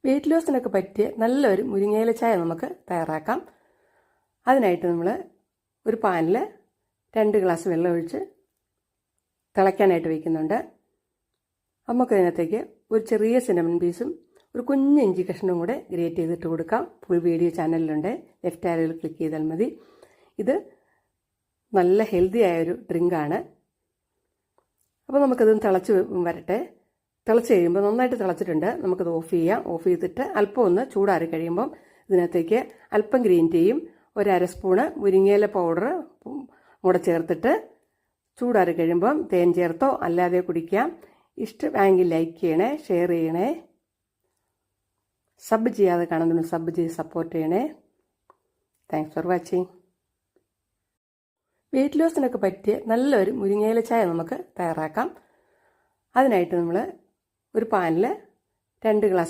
Wait ലോസിനൊക്കെ പറ്റിയ നല്ലൊരു മുരിങ്ങയില ചായ നമുക്ക് തയ്യാറാക്കാം. അതിനായിട്ട് നമ്മൾ ഒരു പാനിൽ 2 ഗ്ലാസ് വെള്ളം ഒഴിച്ച് തിളയ്ക്കാനായിട്ട് വയ്ക്കുന്നുണ്ട്. നമുക്കതിനകത്തേക്ക് ഒരു ചെറിയ സിനമൺ പീസും ഒരു കുഞ്ഞ് ഇഞ്ചി കഷ്ണവും കൂടെ ഗ്രേറ്റ് ചെയ്തിട്ട് കൊടുക്കാം. ഫുൾ വീഡിയോ ചാനലിലുണ്ട്, ലെഫ്റ്റ് ആരോയിൽ ക്ലിക്ക് ചെയ്താൽ മതി. ഇത് നല്ല ഹെൽത്തി ആയൊരു ഡ്രിങ്കാണ്. അപ്പോൾ നമുക്കത് തിളച്ച് വരട്ടെ. തിളച്ച് കഴിയുമ്പോൾ നന്നായിട്ട് തിളച്ചിട്ടുണ്ട്. നമുക്കത് ഓഫ് ചെയ്യാം. ഓഫ് ചെയ്തിട്ട് അല്പം ഒന്ന് ചൂടാറി കഴിയുമ്പം ഇതിനകത്തേക്ക് അല്പം ഗ്രീൻ ടീയും ഒരു 1/2 സ്പൂണ് മുരിങ്ങയില പൗഡർ കൂടെ ചേർത്തിട്ട് ചൂടാറി കഴിയുമ്പം തേൻ ചേർത്തോ അല്ലാതെ കുടിക്കാം. ഇഷ്ടമെങ്കിൽ ലൈക്ക് ചെയ്യണേ, ഷെയർ ചെയ്യണേ, സബ് ചെയ്യാതെ കാണുന്നതിന് സബ് ചെയ്ത് സപ്പോർട്ട് ചെയ്യണേ. Thanks for watching. വെയിറ്റ് ലോസിനൊക്കെ പറ്റിയ നല്ലൊരു മുരിങ്ങയില ചായ നമുക്ക് തയ്യാറാക്കാം. അതിനായിട്ട് നമ്മൾ ഒരു പാനിൽ 2 ഗ്ലാസ്